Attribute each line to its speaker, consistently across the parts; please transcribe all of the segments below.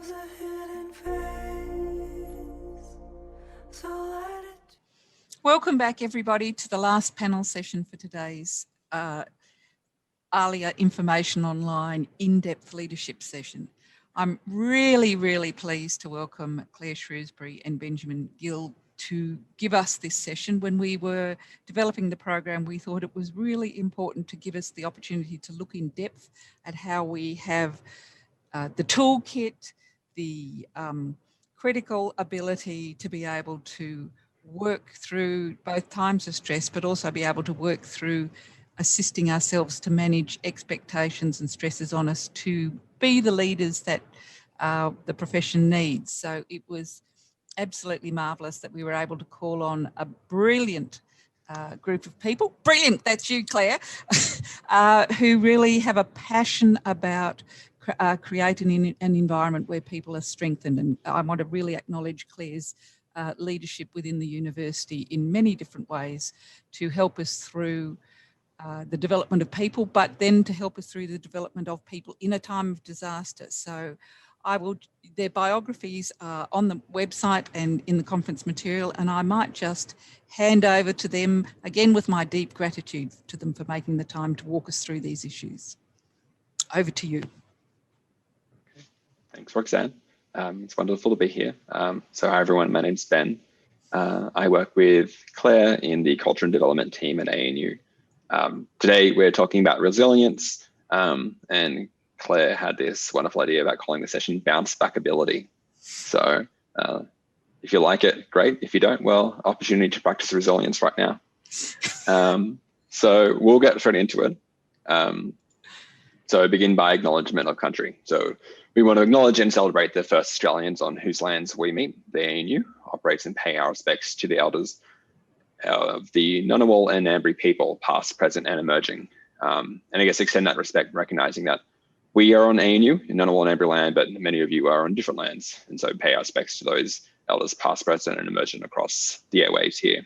Speaker 1: love's a hidden face, so let it.
Speaker 2: Welcome back, everybody, to the last panel session for today's ALIA Information Online in-depth leadership session. I'm really pleased to welcome Claire Shewsbury and Benjamin Gill to give us this session. When we were developing the program, we thought it was really important to give us the opportunity to look in depth at how we have the toolkit, the critical ability to be able to work through both times of stress, but also be able to work through assisting ourselves to manage expectations and stresses on us to be the leaders that the profession needs. So it was absolutely marvellous that we were able to call on a brilliant group of people. Brilliant, that's you, Claire, who really have a passion about creating an environment where people are strengthened. And I want to really acknowledge Claire's leadership within the university in many different ways to help us through the development of people, but then to help us through the development of people in a time of disaster. So their biographies are on the website and in the conference material, and I might just hand over to them, again with my deep gratitude to them for making the time to walk us through these issues. Over to you.
Speaker 3: Thanks, Roxanne. It's wonderful to be here. So hi everyone, my name's Ben. I work with Claire in the Culture and Development team at ANU. Today we're talking about resilience, and Claire had this wonderful idea about calling the session Bounce Back Ability. So if you like it, great. If you don't, well, opportunity to practice resilience right now. So we'll get straight into it. So begin by acknowledgement of country. So we want to acknowledge and celebrate the first Australians on whose lands we meet. The ANU operates and pay our respects to the elders of the Ngunnawal and Ngambri people, past, present, and emerging. And I guess extend that respect, recognizing that we are on ANU in Ngunnawal and Ngambri land, but many of you are on different lands. And so pay our respects to those elders, past, present, and emerging across the airwaves here.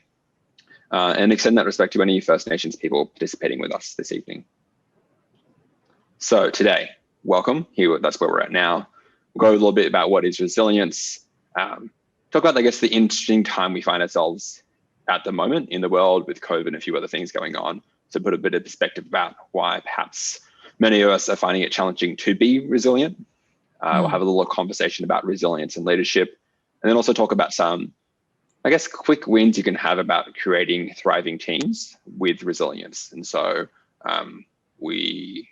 Speaker 3: And extend that respect to any First Nations people participating with us this evening. So today, welcome. Here, that's where we're at now. We'll go a little bit about what is resilience. Talk about, I guess, the interesting time we find ourselves at the moment in the world with COVID and a few other things going on. So put a bit of perspective about why perhaps many of us are finding it challenging to be resilient. We'll have a little conversation about resilience and leadership, and then also talk about some, I guess, quick wins you can have about creating thriving teams with resilience. And so we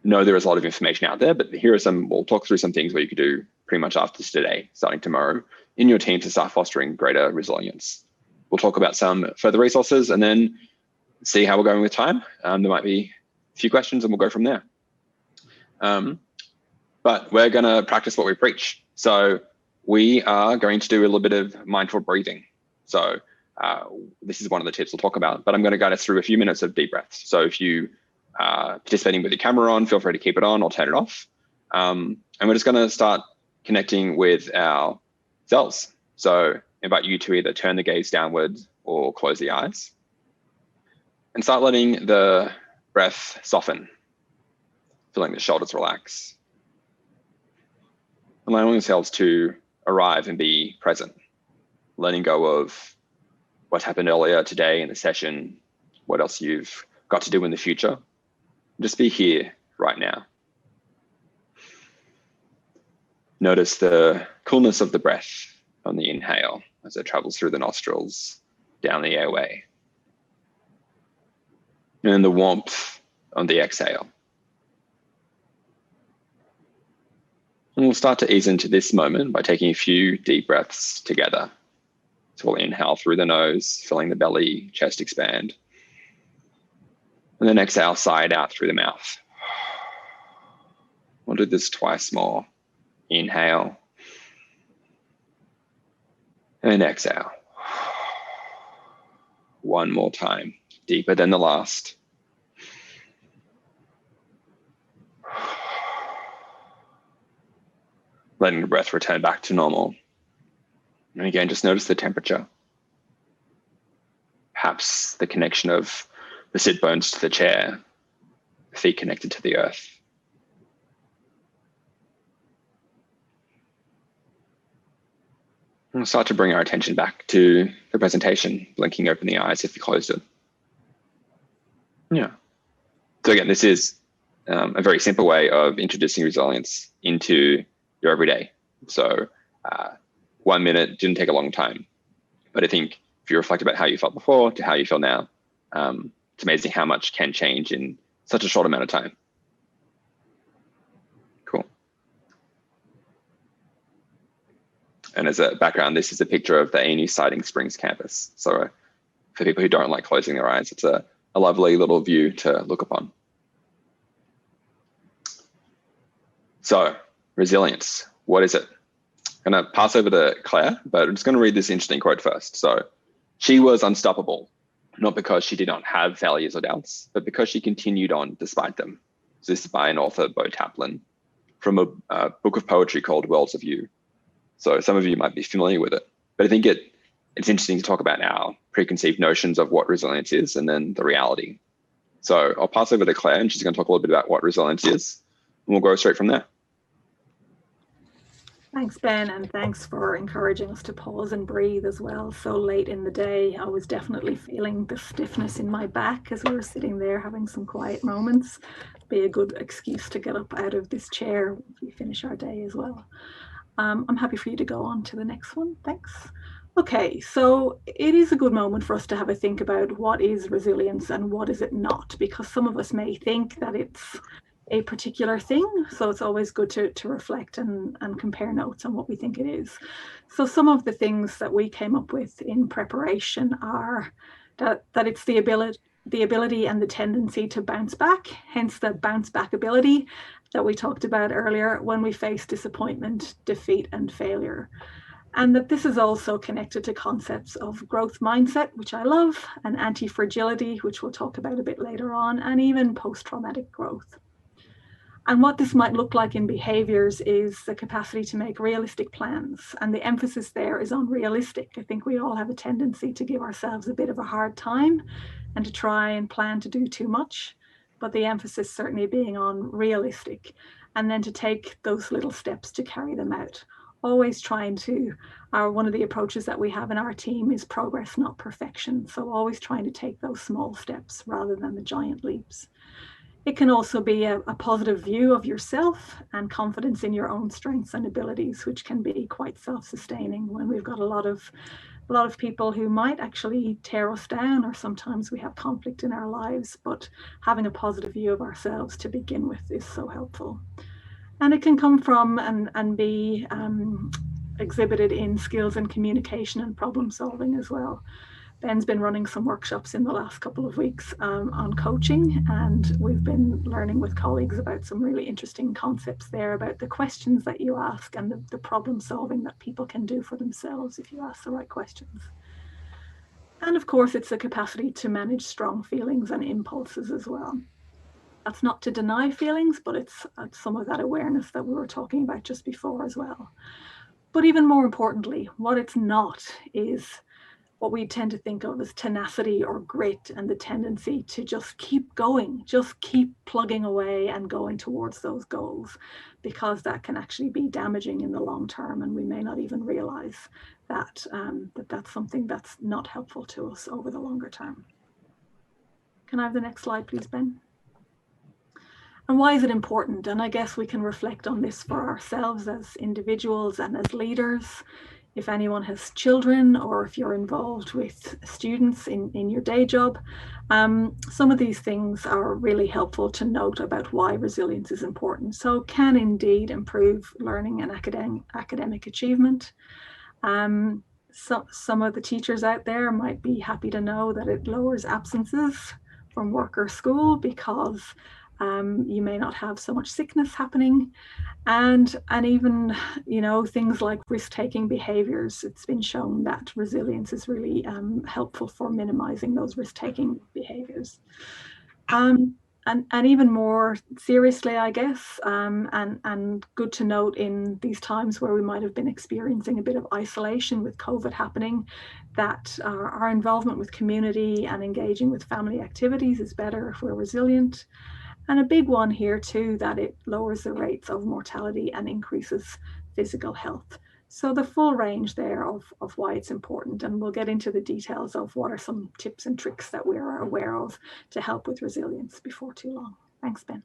Speaker 3: know there is a lot of information out there, but here are some, we'll talk through some things where you could do pretty much after today, starting tomorrow, in your team to start fostering greater resilience. We'll talk about some further resources and then see how we're going with time. There might be a few questions and we'll go from there. But we're gonna practice what we preach. So we are going to do a little bit of mindful breathing. So this is one of the tips we'll talk about, but I'm gonna guide us through a few minutes of deep breaths. So if you are participating with your camera on, feel free to keep it on or turn it off. And we're just gonna start connecting with our cells. So invite you to either turn the gaze downward or close the eyes and start letting the breath soften, feeling the shoulders relax, allowing yourselves to arrive and be present, letting go of what happened earlier today in the session, what else you've got to do in the future. Just be here right now. Notice the coolness of the breath on the inhale as it travels through the nostrils, down the airway. And then the warmth on the exhale. And we'll start to ease into this moment by taking a few deep breaths together. So we'll inhale through the nose, filling the belly, chest expand. And then exhale, side out through the mouth. We'll do this twice more. Inhale. And exhale. One more time, deeper than the last. Letting the breath return back to normal. And again, just notice the temperature. Perhaps the connection of the sit bones to the chair, feet connected to the earth. We'll start to bring our attention back to the presentation, blinking open the eyes if you closed it. Yeah. So again, this is a very simple way of introducing resilience into your everyday. So 1 minute didn't take a long time, but I think if you reflect about how you felt before to how you feel now, it's amazing how much can change in such a short amount of time. Cool. And as a background, this is a picture of the A&U Siding Springs campus. So for people who don't like closing their eyes, it's a lovely little view to look upon. So resilience, what is it? I'm going to pass over to Claire, but I'm just going to read this interesting quote first. So she was unstoppable, not because she did not have failures or doubts, but because she continued on despite them. So this is by an author, Bo Taplin, from a book of poetry called Worlds of You. So some of you might be familiar with it, but I think it's interesting to talk about our preconceived notions of what resilience is and then the reality. So I'll pass over to Claire, and she's going to talk a little bit about what resilience is, and we'll go straight from there.
Speaker 4: Thanks, Ben, and thanks for encouraging us to pause and breathe as well. So late in the day, I was definitely feeling the stiffness in my back as we were sitting there having some quiet moments. Be a good excuse to get up out of this chair once we finish our day as well. I'm happy for you to go on to the next one. Thanks. Okay, so it is a good moment for us to have a think about what is resilience and what is it not, because some of us may think that it's a particular thing. So it's always good to reflect and compare notes on what we think it is. So some of the things that we came up with in preparation are that it's the ability and the tendency to bounce back, hence the bounce back ability that we talked about earlier when we face disappointment, defeat, and failure. And that this is also connected to concepts of growth mindset, which I love, and antifragility, which we'll talk about a bit later on, and even post-traumatic growth. And what this might look like in behaviors is the capacity to make realistic plans. And the emphasis there is on realistic. I think we all have a tendency to give ourselves a bit of a hard time and to try and plan to do too much, but the emphasis certainly being on realistic, and then to take those little steps to carry them out. Always trying to, one of the approaches that we have in our team is progress, not perfection. So always trying to take those small steps rather than the giant leaps. It can also be a positive view of yourself and confidence in your own strengths and abilities, which can be quite self-sustaining when we've got a lot of people who might actually tear us down, or sometimes we have conflict in our lives, but having a positive view of ourselves to begin with is so helpful. And it can come from and be exhibited in skills in communication and problem solving as well. Ben's been running some workshops in the last couple of weeks on coaching, and we've been learning with colleagues about some really interesting concepts there about the questions that you ask and the problem solving that people can do for themselves if you ask the right questions. And of course, it's the capacity to manage strong feelings and impulses as well. That's not to deny feelings, but it's some of that awareness that we were talking about just before as well. But even more importantly, what it's not is what we tend to think of as tenacity or grit, and the tendency to just keep going, just keep plugging away and going towards those goals, because that can actually be damaging in the long term, and we may not even realize that that's something that's not helpful to us over the longer term. Can I have the next slide, please, Ben? And why is it important? And I guess we can reflect on this for ourselves as individuals and as leaders. If anyone has children, or if you're involved with students in your day job, some of these things are really helpful to note about why resilience is important. So it can indeed improve learning and academic achievement. Some of the teachers out there might be happy to know that it lowers absences from work or school, because you may not have so much sickness happening, and even, you know, things like risk-taking behaviors. It's been shown that resilience is really helpful for minimizing those risk-taking behaviors. And even more seriously, I guess, and good to note in these times where we might have been experiencing a bit of isolation with COVID happening, that our involvement with community and engaging with family activities is better if we're resilient. And a big one here too, that it lowers the rates of mortality and increases physical health. So the full range there of why it's important, and we'll get into the details of what are some tips and tricks that we're aware of to help with resilience before too long. Thanks, Ben.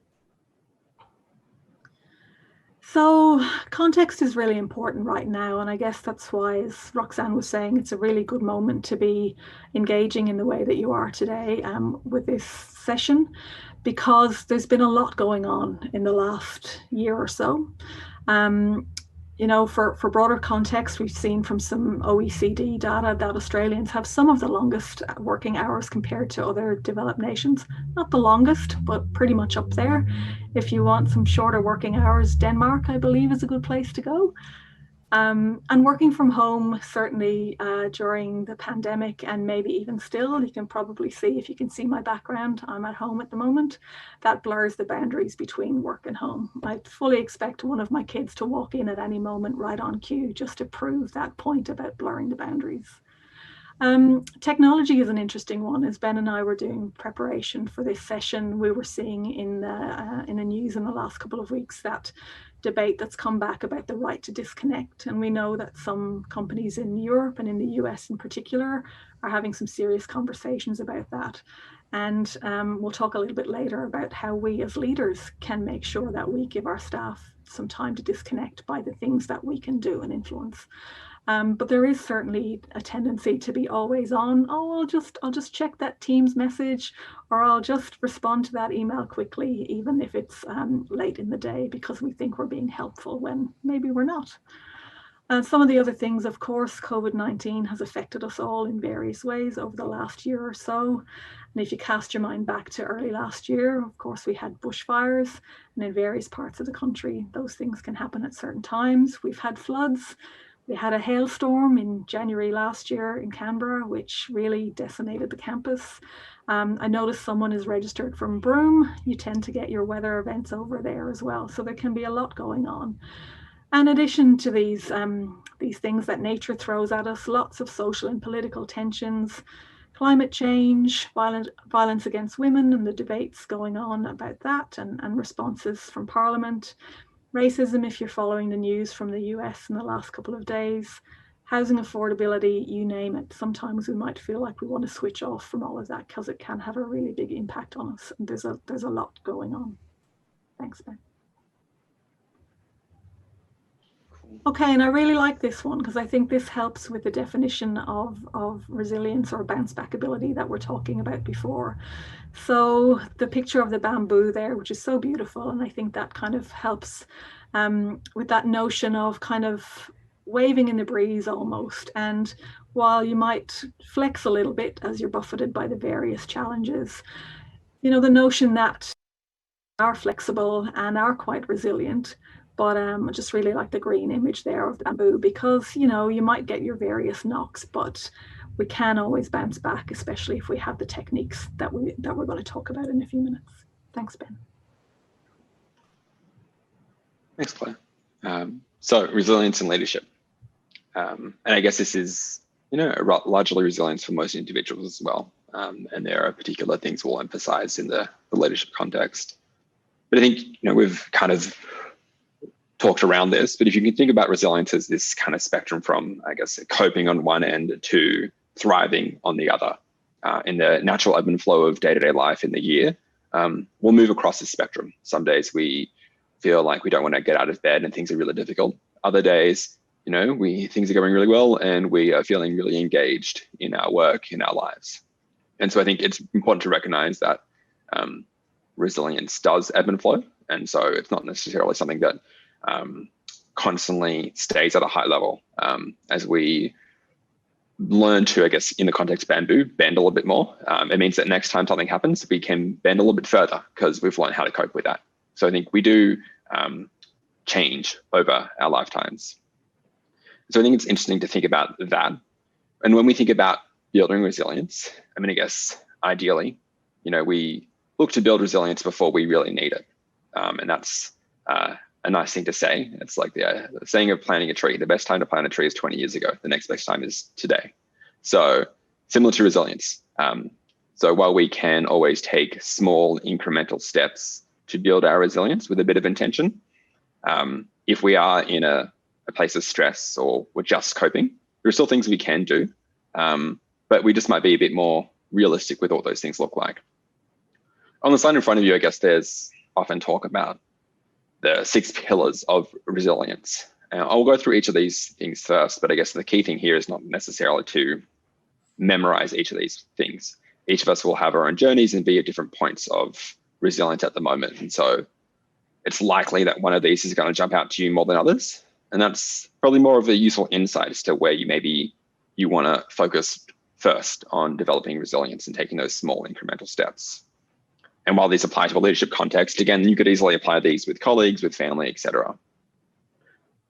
Speaker 4: So context is really important right now, and I guess that's why, as Roxanne was saying, it's a really good moment to be engaging in the way that you are today with this session, because there's been a lot going on in the last year or so. You know, for broader context, we've seen from some OECD data that Australians have some of the longest working hours compared to other developed nations. Not the longest, but pretty much up there. If you want some shorter working hours, Denmark, I believe, is a good place to go. And working from home, certainly during the pandemic, and maybe even still, you can probably see, if you can see my background, I'm at home at the moment, that blurs the boundaries between work and home. I fully expect one of my kids to walk in at any moment right on cue, just to prove that point about blurring the boundaries. Technology is an interesting one. As Ben and I were doing preparation for this session, we were seeing in the news in the last couple of weeks that debate that's come back about the right to disconnect. And we know that some companies in Europe and in the US in particular are having some serious conversations about that. And we'll talk a little bit later about how we as leaders can make sure that we give our staff some time to disconnect by the things that we can do and influence. But there is certainly a tendency to be always on. Oh, I'll just check that Teams message, or I'll just respond to that email quickly, even if it's late in the day, because we think we're being helpful when maybe we're not. And some of the other things, of course, COVID-19 has affected us all in various ways over the last year or so. And if you cast your mind back to early last year, of course, we had bushfires, and in various parts of the country, those things can happen at certain times. We've had floods. We had a hailstorm in January last year in Canberra, which really decimated the campus. I noticed someone is registered from Broome. You tend to get your weather events over there as well. So there can be a lot going on. In addition to these things that nature throws at us, lots of social and political tensions, climate change, violence against women, and the debates going on about that, and responses from Parliament. Racism, if you're following the news from the US in the last couple of days, housing affordability, you name it. Sometimes we might feel like we want to switch off from all of that because it can have a really big impact on us. And there's a lot going on. Thanks, Ben. Okay, and I really like this one because I think this helps with the definition of resilience or bounce back ability that we're talking about before. So the picture of the bamboo there, which is so beautiful, and I think that kind of helps with that notion of kind of waving in the breeze almost. And while you might flex a little bit as you're buffeted by the various challenges, you know, the notion that are flexible and are quite resilient. But I just really like the green image there of the bamboo, because, you know, you might get your various knocks, but we can always bounce back, especially if we have the techniques that we're going to talk about in a few minutes. Thanks, Ben.
Speaker 3: Thanks, Claire. So resilience and leadership. And I guess this is, you know, largely resilience for most individuals as well. And there are particular things we'll emphasize in the leadership context. But I think, you know, we've kind of talked around this, but if you can think about resilience as this kind of spectrum from, I guess, coping on one end to thriving on the other, in the natural ebb and flow of day-to-day life in the year, we'll move across the spectrum. Some days we feel like we don't want to get out of bed and things are really difficult. Other days, you know, things are going really well and we are feeling really engaged in our work, in our lives. And so I think it's important to recognize that resilience does ebb and flow. And so it's not necessarily something that constantly stays at a high level. As we learn to, I guess, in the context of bamboo, bend a little bit more, it means that next time something happens, we can bend a little bit further because we've learned how to cope with that. So I think we do change over our lifetimes. So I think it's interesting to think about that. And when we think about building resilience, I mean, I guess ideally, you know, we look to build resilience before we really need it. And that's a nice thing to say. It's like the saying of planting a tree. The best time to plant a tree is 20 years ago. The next best time is today. So similar to resilience. So while we can always take small incremental steps to build our resilience with a bit of intention, if we are in a a place of stress or we're just coping. There are still things we can do, but we just might be a bit more realistic with what those things look like. On the slide in front of you, I guess there's often talk about the 6 pillars of resilience. I'll go through each of these things first, but I guess the key thing here is not necessarily to memorize each of these things. Each of us will have our own journeys and be at different points of resilience at the moment. And so it's likely that one of these is going to jump out to you more than others. And that's probably more of a useful insight as to where you want to focus first on developing resilience and taking those small incremental steps. And while these apply to a leadership context, again, you could easily apply these with colleagues, with family, etc.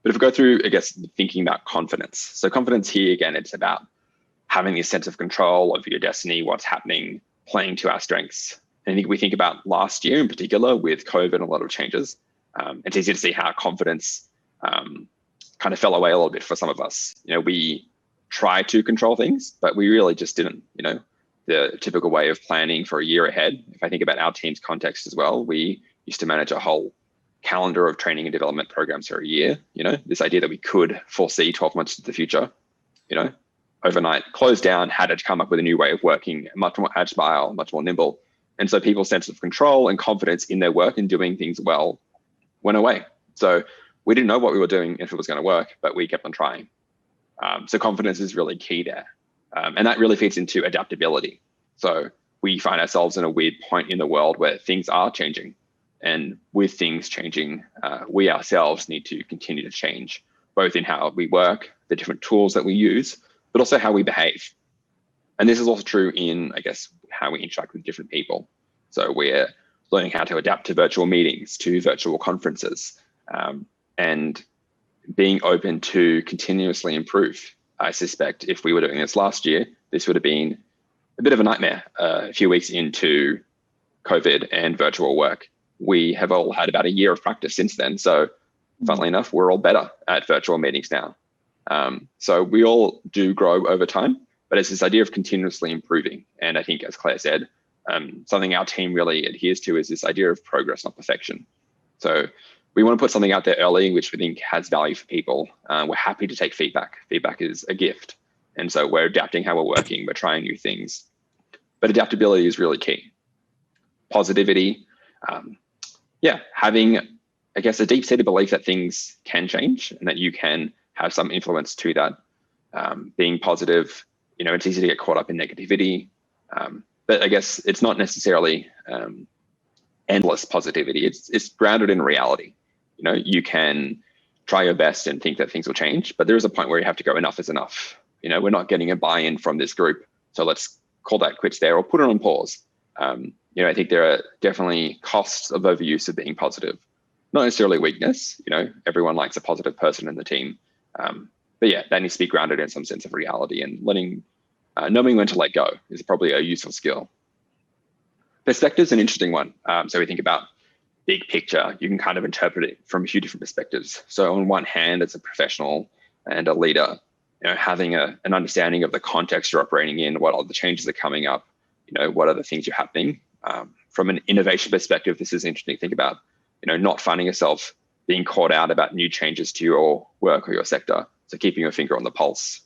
Speaker 3: But if we go through, I guess, thinking about confidence. So confidence here, again, it's about having this sense of control of your destiny, what's happening, playing to our strengths. And I think we think about last year in particular with COVID and a lot of changes. It's easy to see how confidence kind of fell away a little bit for some of us. We tried to control things, but we really just didn't, the typical way of planning for a year ahead. If I think about our team's context as well, we used to manage a whole calendar of training and development programs for a year. This idea that we could foresee 12 months into the future, overnight closed down, had to come up with a new way of working, much more agile, much more nimble. And so people's sense of control and confidence in their work and doing things well went away. So we didn't know what we were doing if it was going to work, but we kept on trying. So confidence is really key there. And that really feeds into adaptability. So we find ourselves in a weird point in the world where things are changing. And with things changing, we ourselves need to continue to change, both in how we work, the different tools that we use, but also how we behave. And this is also true in, I guess, how we interact with different people. So we're learning how to adapt to virtual meetings, to virtual conferences, and being open to continuously improve. I suspect if we were doing this last year, this would have been a bit of a nightmare a few weeks into COVID and virtual work. We have all had about a year of practice since then. So funnily enough, we're all better at virtual meetings now. So we all do grow over time, but it's this idea of continuously improving. And I think, as Claire said, something our team really adheres to is this idea of progress, not perfection. So we want to put something out there early, which we think has value for people. We're happy to take feedback. Feedback is a gift. And so we're adapting how we're working. We're trying new things. But adaptability is really key. Positivity, having, I guess, a deep-seated belief that things can change and that you can have some influence to that. Being positive, it's easy to get caught up in negativity. But I guess it's not necessarily endless positivity. It's grounded in reality. You can try your best and think that things will change, but there is a point where you have to go, enough is enough. We're not getting a buy-in from this group, so let's call that quits there or put it on pause. I think there are definitely costs of overuse of being positive. Not necessarily weakness. Everyone likes a positive person in the team. But yeah, that needs to be grounded in some sense of reality, and knowing when to let go is probably a useful skill. Perspective is an interesting one. So we think about big picture. You can kind of interpret it from a few different perspectives. So on one hand, as a professional and a leader, having an understanding of the context you're operating in, what other changes are coming up, what other things are happening. From an innovation perspective, this is interesting to think about, not finding yourself being caught out about new changes to your work or your sector. So keeping your finger on the pulse.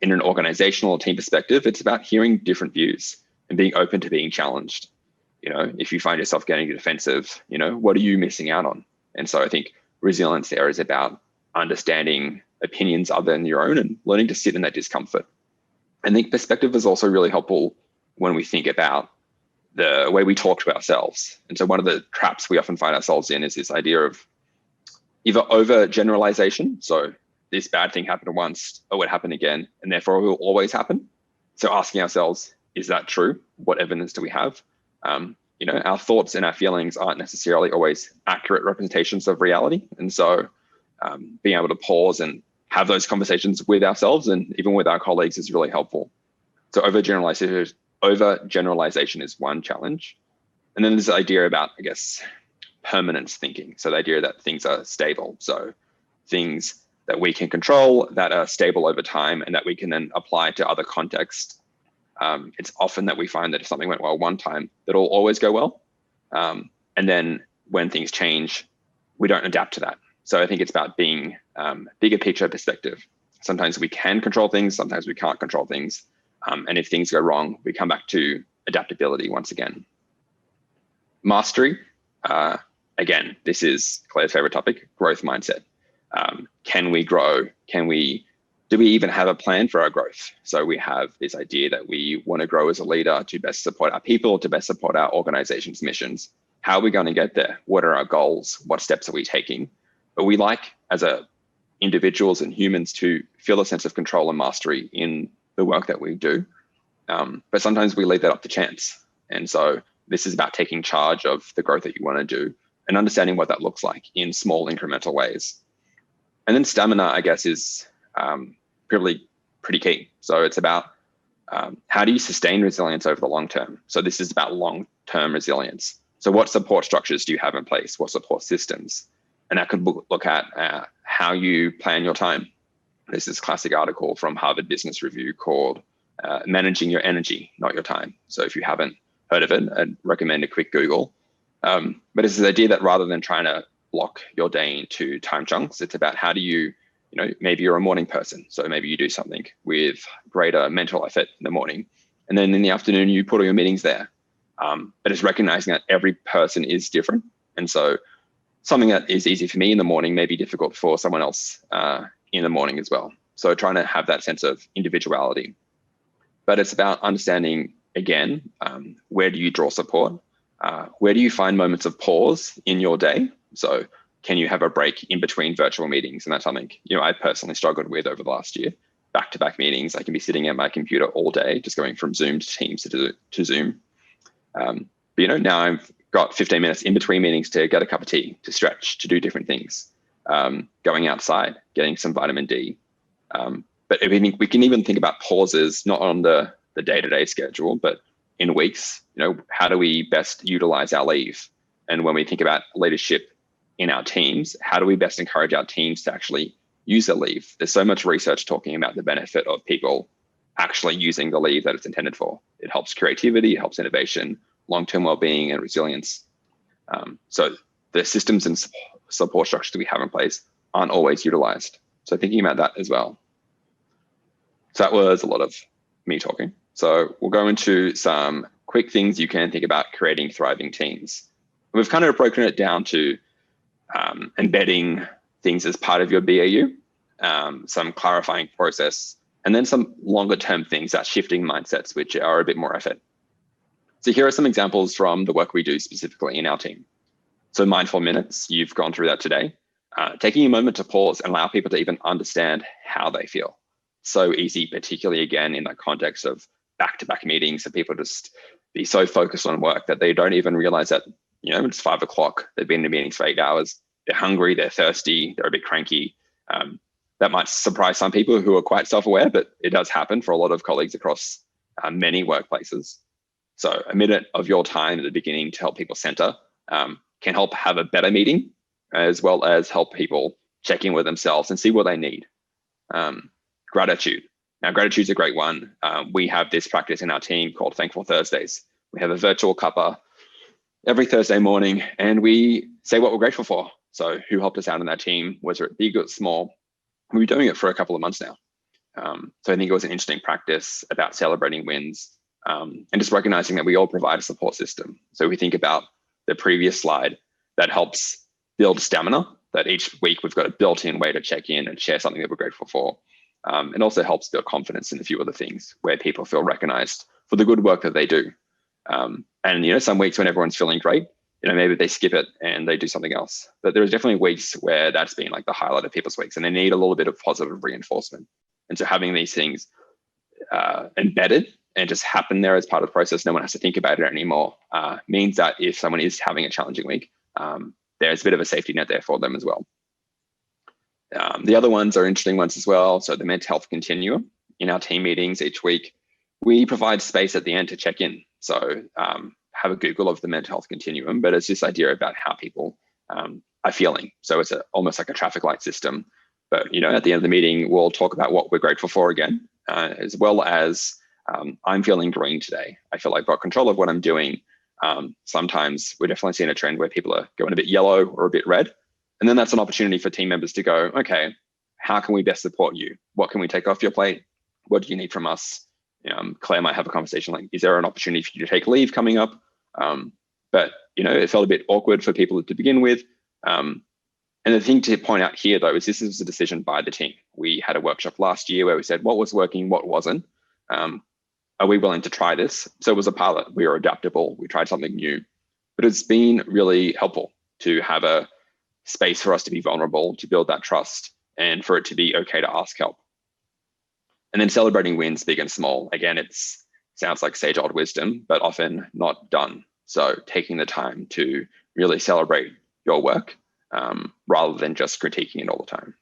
Speaker 3: In an organizational or team perspective, it's about hearing different views and being open to being challenged. If you find yourself getting defensive, what are you missing out on? And so I think resilience there is about understanding opinions other than your own and learning to sit in that discomfort. I think perspective is also really helpful when we think about the way we talk to ourselves. And so one of the traps we often find ourselves in is this idea of either overgeneralization. So this bad thing happened once, it would happen again, and therefore it will always happen. So asking ourselves, is that true? What evidence do we have? Our thoughts and our feelings aren't necessarily always accurate representations of reality. And so being able to pause and have those conversations with ourselves and even with our colleagues is really helpful. So overgeneralization is one challenge. And then there's the idea about, I guess, permanence thinking. So the idea that things are stable. So things that we can control, that are stable over time, and that we can then apply to other contexts. It's often that we find that if something went well one time, that'll always go well. And then when things change, we don't adapt to that. So I think it's about being bigger picture perspective. Sometimes we can control things, sometimes we can't control things. And if things go wrong, we come back to adaptability once again. Mastery, again, this is Claire's favorite topic, growth mindset. Can we grow? Do we even have a plan for our growth? So we have this idea that we want to grow as a leader to best support our people, to best support our organization's missions. How are we going to get there? What are our goals? What steps are we taking? But we like, as individuals and humans, to feel a sense of control and mastery in the work that we do. But sometimes we leave that up to chance. And so this is about taking charge of the growth that you want to do and understanding what that looks like in small incremental ways. And then stamina, I guess, is pretty key. So it's about how do you sustain resilience over the long term? So this is about long-term resilience. So what support structures do you have in place? What support systems? And that could look at how you plan your time. There's this classic article from Harvard Business Review called Managing Your Energy, Not Your Time. So if you haven't heard of it, I'd recommend a quick Google. But it's this idea that rather than trying to block your day into time chunks, it's about how do you, maybe you're a morning person. So maybe you do something with greater mental effort in the morning. And then in the afternoon, you put all your meetings there. But it's recognizing that every person is different. And so something that is easy for me in the morning may be difficult for someone else in the morning as well. So trying to have that sense of individuality. But it's about understanding, again, where do you draw support? Where do you find moments of pause in your day? So can you have a break in between virtual meetings? And that's something, I personally struggled with over the last year. Back-to-back meetings, I can be sitting at my computer all day, just going from Zoom to Teams to Zoom. But now I've got 15 minutes in between meetings to get a cup of tea, to stretch, to do different things, going outside, getting some vitamin D. But we can even think about pauses, not on the day-to-day schedule, but in weeks. How do we best utilize our leave? And when we think about leadership in our teams, how do we best encourage our teams to actually use the leave? There's so much research talking about the benefit of people actually using the leave that it's intended for. It helps creativity, it helps innovation, long-term well-being, and resilience. So the systems and support structures that we have in place aren't always utilized. So thinking about that as well. So that was a lot of me talking. So we'll go into some quick things you can think about creating thriving teams. We've kind of broken it down to embedding things as part of your BAU, some clarifying process, and then some longer term things that shifting mindsets, which are a bit more effort. So here are some examples from the work we do specifically in our team. So mindful minutes, you've gone through that today. Taking a moment to pause and allow people to even understand how they feel. So easy, particularly again, in that context of back-to-back meetings, and people just be so focused on work that they don't even realize that, it's 5 o'clock, they've been in meetings for 8 hours, they're hungry, they're thirsty, they're a bit cranky. That might surprise some people who are quite self-aware, but it does happen for a lot of colleagues across many workplaces. So a minute of your time at the beginning to help people center can help have a better meeting, as well as help people check in with themselves and see what they need. Gratitude. Now, gratitude's a great one. We have this practice in our team called Thankful Thursdays. We have a virtual cuppa every Thursday morning, and we say what we're grateful for. So who helped us out in that team, whether it big or small. We've been doing it for a couple of months now. So I think it was an interesting practice about celebrating wins and just recognizing that we all provide a support system. So we think about the previous slide that helps build stamina, that each week we've got a built-in way to check in and share something that we're grateful for. It also helps build confidence in a few other things where people feel recognized for the good work that they do. And some weeks when everyone's feeling great, maybe they skip it and they do something else. But there's definitely weeks where that's been like the highlight of people's weeks, and they need a little bit of positive reinforcement. And so having these things embedded and just happen there as part of the process, no one has to think about it anymore, means that if someone is having a challenging week, there's a bit of a safety net there for them as well. The other ones are interesting ones as well. So the mental health continuum. In our team meetings each week, we provide space at the end to check in. So have a Google of the mental health continuum, but it's this idea about how people are feeling. So it's almost like a traffic light system. But at the end of the meeting, we'll talk about what we're grateful for again, as well as I'm feeling green today. I feel like I've got control of what I'm doing. Sometimes we're definitely seeing a trend where people are going a bit yellow or a bit red. And then that's an opportunity for team members to go, okay, how can we best support you? What can we take off your plate? What do you need from us? Claire might have a conversation like, is there an opportunity for you to take leave coming up? But it felt a bit awkward for people to begin with. And the thing to point out here, though, is this is a decision by the team. We had a workshop last year where we said what was working, what wasn't. Are we willing to try this? So it was a pilot. We were adaptable. We tried something new. But it's been really helpful to have a space for us to be vulnerable, to build that trust, and for it to be okay to ask help. And then celebrating wins, big and small. Again, it sounds like sage old wisdom, but often not done. So taking the time to really celebrate your work rather than just critiquing it all the time.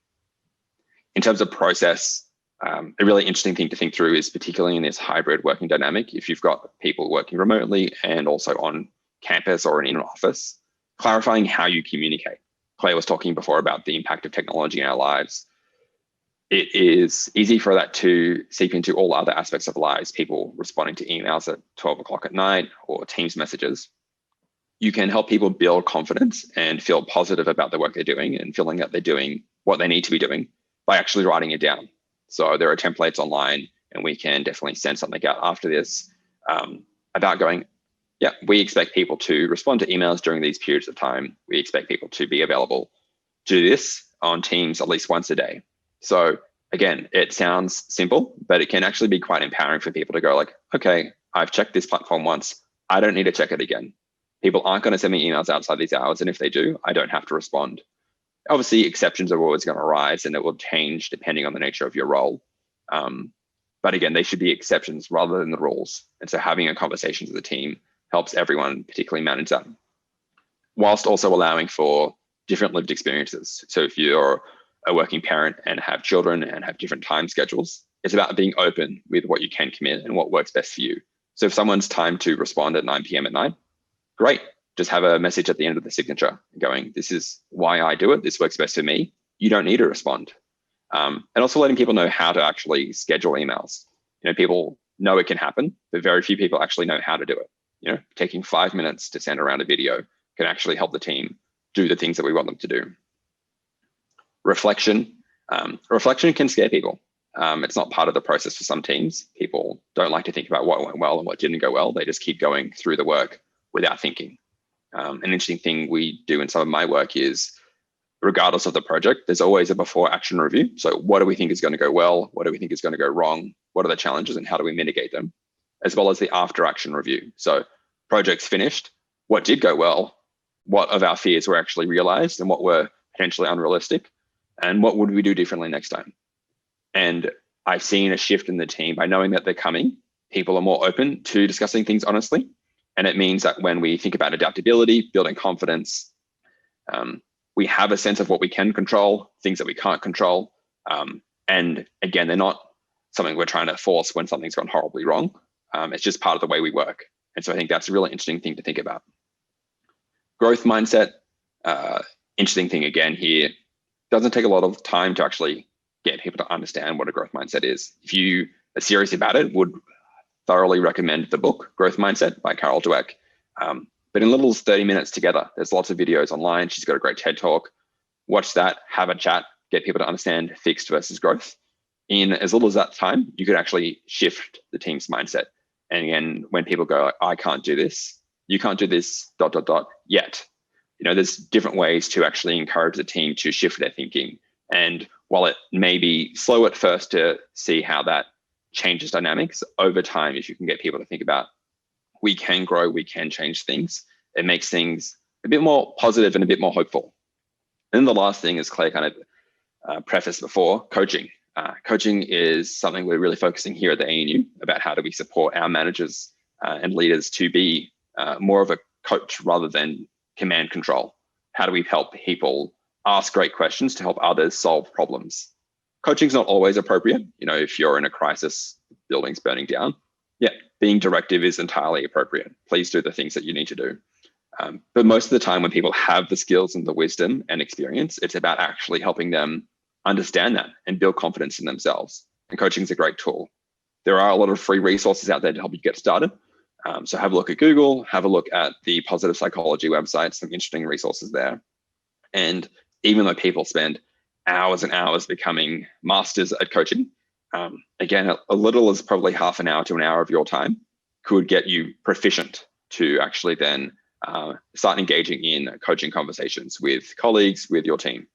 Speaker 3: In terms of process, a really interesting thing to think through is particularly in this hybrid working dynamic, if you've got people working remotely and also on campus or in an office, clarifying how you communicate. Claire was talking before about the impact of technology in our lives. It is easy for that to seep into all other aspects of lives, people responding to emails at 12 o'clock at night or Teams messages. You can help people build confidence and feel positive about the work they're doing and feeling that they're doing what they need to be doing by actually writing it down. So there are templates online, and we can definitely send something out after this about going, yeah, we expect people to respond to emails during these periods of time. We expect people to be available to do this on Teams at least once a day. So again, it sounds simple, but it can actually be quite empowering for people to go like, okay, I've checked this platform once. I don't need to check it again. People aren't going to send me emails outside these hours. And if they do, I don't have to respond. Obviously, exceptions are always going to arise and it will change depending on the nature of your role. But again, they should be exceptions rather than the rules. And so having a conversation with the team helps everyone particularly manage that, whilst also allowing for different lived experiences. So if you're a working parent and have children and have different time schedules, it's about being open with what you can commit and what works best for you. So if someone's time to respond at 9 p.m. at night, great. Just have a message at the end of the signature going, this is why I do it. This works best for me. You don't need to respond. And also letting people know how to actually schedule emails. People know it can happen, but very few people actually know how to do it. Taking 5 minutes to send around a video can actually help the team do the things that we want them to do. Reflection. Reflection can scare people. It's not part of the process for some teams. People don't like to think about what went well and what didn't go well. They just keep going through the work without thinking. An interesting thing we do in some of my work is, regardless of the project, there's always a before action review. So what do we think is going to go well? What do we think is going to go wrong? What are the challenges and how do we mitigate them? As well as the after action review. So project's finished, what did go well? What of our fears were actually realized and what were potentially unrealistic? And what would we do differently next time? And I've seen a shift in the team by knowing that they're coming. People are more open to discussing things honestly. And it means that when we think about adaptability, building confidence, we have a sense of what we can control, things that we can't control. And again, they're not something we're trying to force when something's gone horribly wrong. It's just part of the way we work. And so I think that's a really interesting thing to think about. Growth mindset, interesting thing again here, doesn't take a lot of time to actually get people to understand what a growth mindset is. If you are serious about it, would thoroughly recommend the book, Growth Mindset by Carol Dweck. But in little as 30 minutes together, there's lots of videos online. She's got a great TED talk. Watch that, have a chat, get people to understand fixed versus growth. In as little as that time, you could actually shift the team's mindset. And again, when people go, I can't do this, you can't do this, ... yet. There's different ways to actually encourage the team to shift their thinking. And while it may be slow at first to see how that changes dynamics, over time, if you can get people to think about, we can grow, we can change things, it makes things a bit more positive and a bit more hopeful. And then the last thing, as Claire kind of prefaced before, coaching. Coaching is something we're really focusing here at the ANU about how do we support our managers and leaders to be more of a coach rather than command control. How do we help people ask great questions to help others solve problems? Coaching's not always appropriate. If you're in a crisis, building's burning down, being directive is entirely appropriate. Please do the things that you need to do. But most of the time when people have the skills and the wisdom and experience, it's about actually helping them understand that and build confidence in themselves. And coaching is a great tool. There are a lot of free resources out there to help you get started. So have a look at Google, have a look at the positive psychology website, some interesting resources there. And even though people spend hours and hours becoming masters at coaching, again, a little as probably half an hour to an hour of your time could get you proficient to actually then start engaging in coaching conversations with colleagues, with your team.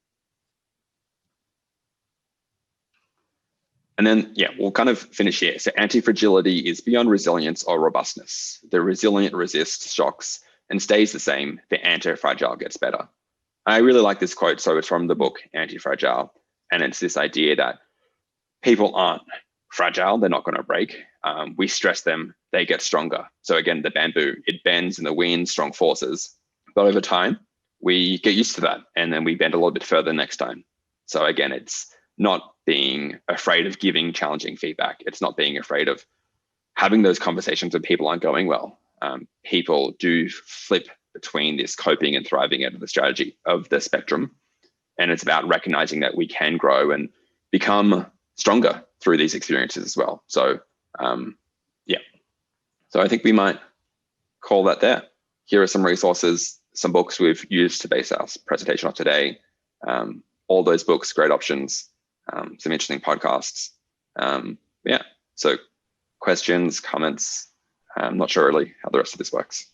Speaker 3: And then, yeah, we'll kind of finish here. So antifragility is beyond resilience or robustness. The resilient resists shocks and stays the same. The anti-fragile gets better. I really like this quote. So it's from the book Antifragile. And it's this idea that people aren't fragile. They're not going to break. We stress them. They get stronger. So again, the bamboo, it bends in the wind, strong forces. But over time, we get used to that. And then we bend a little bit further next time. So again, it's not being afraid of giving challenging feedback. It's not being afraid of having those conversations when people aren't going well. People do flip between this coping and thriving end of the strategy of the spectrum. And it's about recognizing that we can grow and become stronger through these experiences as well. So yeah, so I think we might call that there. Here are some resources, some books we've used to base our presentation off today. All those books, great options. Some interesting podcasts. Yeah, so questions, comments. I'm not sure really how the rest of this works.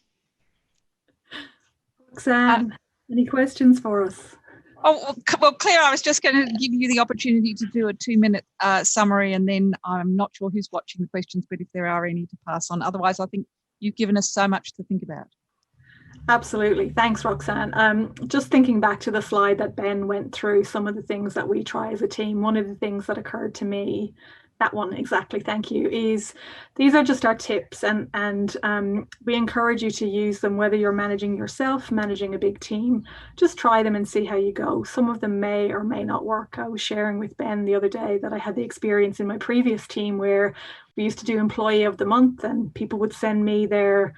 Speaker 4: Roxanne, any questions for us?
Speaker 2: Oh, well, Claire, I was just going to give you the opportunity to do a 2-minute summary, and then I'm not sure who's watching the questions, but if there are any to pass on. Otherwise, I think you've given us so much to think about.
Speaker 4: Absolutely. Thanks, Roxanne. Just thinking back to the slide that Ben went through, some of the things that we try as a team, one of the things that occurred to me, that one exactly, thank you, is these are just our tips, and we encourage you to use them, whether you're managing yourself, managing a big team. Just try them and see how you go. Some of them may or may not work. I was sharing with Ben the other day that I had the experience in my previous team where we used to do Employee of the Month, and people would send me their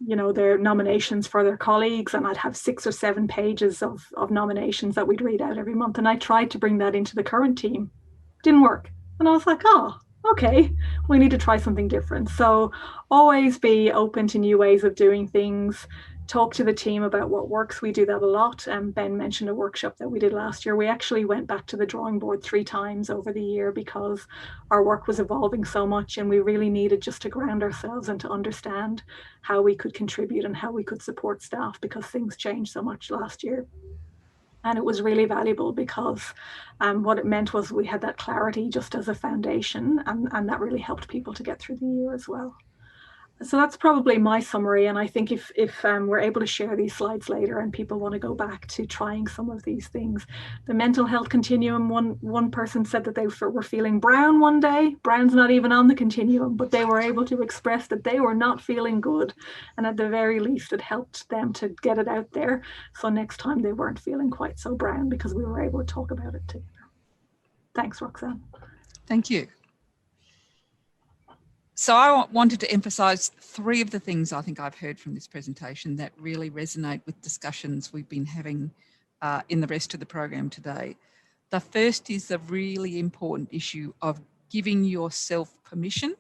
Speaker 4: nominations for their colleagues, and I'd have 6 or 7 pages of nominations that we'd read out every month. And I tried to bring that into the current team. Didn't work. And I was like, oh, okay, we need to try something different. So always be open to new ways of doing things. Talk to the team about what works. We do that a lot. Ben mentioned a workshop that we did last year. We actually went back to the drawing board 3 times over the year because our work was evolving so much, and we really needed just to ground ourselves and to understand how we could contribute and how we could support staff, because things changed so much last year. And it was really valuable because what it meant was we had that clarity just as a foundation, and that really helped people to get through the year as well. So that's probably my summary. And I think if we're able to share these slides later and people want to go back to trying some of these things, the mental health continuum, one person said that they were feeling brown one day. Brown's not even on the continuum, but they were able to express that they were not feeling good. And at the very least, it helped them to get it out there. So next time they weren't feeling quite so brown because we were able to talk about it together. Thanks, Roxanne.
Speaker 2: Thank you. So I wanted to emphasise 3 of the things I think I've heard from this presentation that really resonate with discussions we've been having in the rest of the program today. The first is the really important issue of giving yourself permission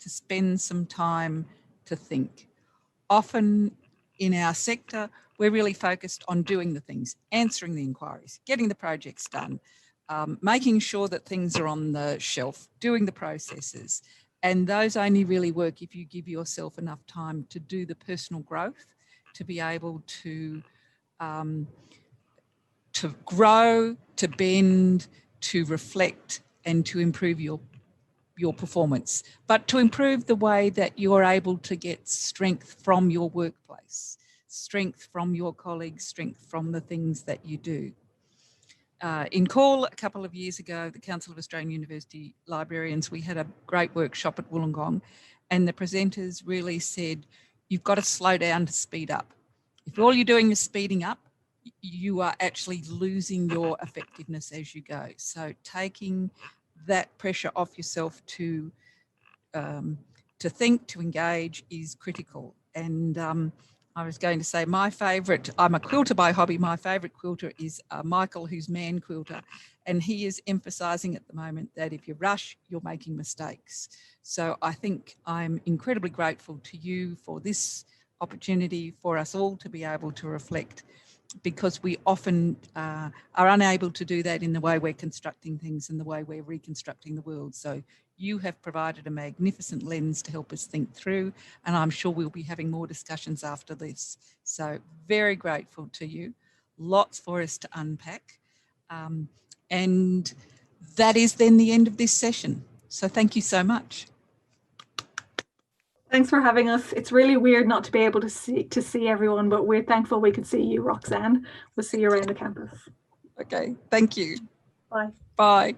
Speaker 2: to spend some time to think. Often in our sector, we're really focused on doing the things, answering the inquiries, getting the projects done, making sure that things are on the shelf, doing the processes. And those only really work if you give yourself enough time to do the personal growth, to be able to grow, to bend, to reflect, and to improve your performance, but to improve the way that you're able to get strength from your workplace, strength from your colleagues, strength from the things that you do. In Call a couple of years ago, the Council of Australian University Librarians, we had a great workshop at Wollongong, and the presenters really said, you've got to slow down to speed up. If all you're doing is speeding up, you are actually losing your effectiveness as you go. So taking that pressure off yourself to think, to engage is critical. And I was going to say my favourite, I'm a quilter by hobby, my favourite quilter is Michael, who's Man Quilter, and he is emphasising at the moment that if you rush, you're making mistakes. So I think I'm incredibly grateful to you for this opportunity for us all to be able to reflect because we often are unable to do that in the way we're constructing things and the way we're reconstructing the world. So you have provided a magnificent lens to help us think through, and I'm sure we'll be having more discussions after this. So very grateful to you. Lots for us to unpack. And that is then the end of this session. So thank you so much.
Speaker 4: Thanks for having us. It's really weird not to be able to see everyone, but we're thankful we could see you, Roxanne. We'll see you around the campus.
Speaker 2: Okay, thank you.
Speaker 4: Bye.
Speaker 2: Bye.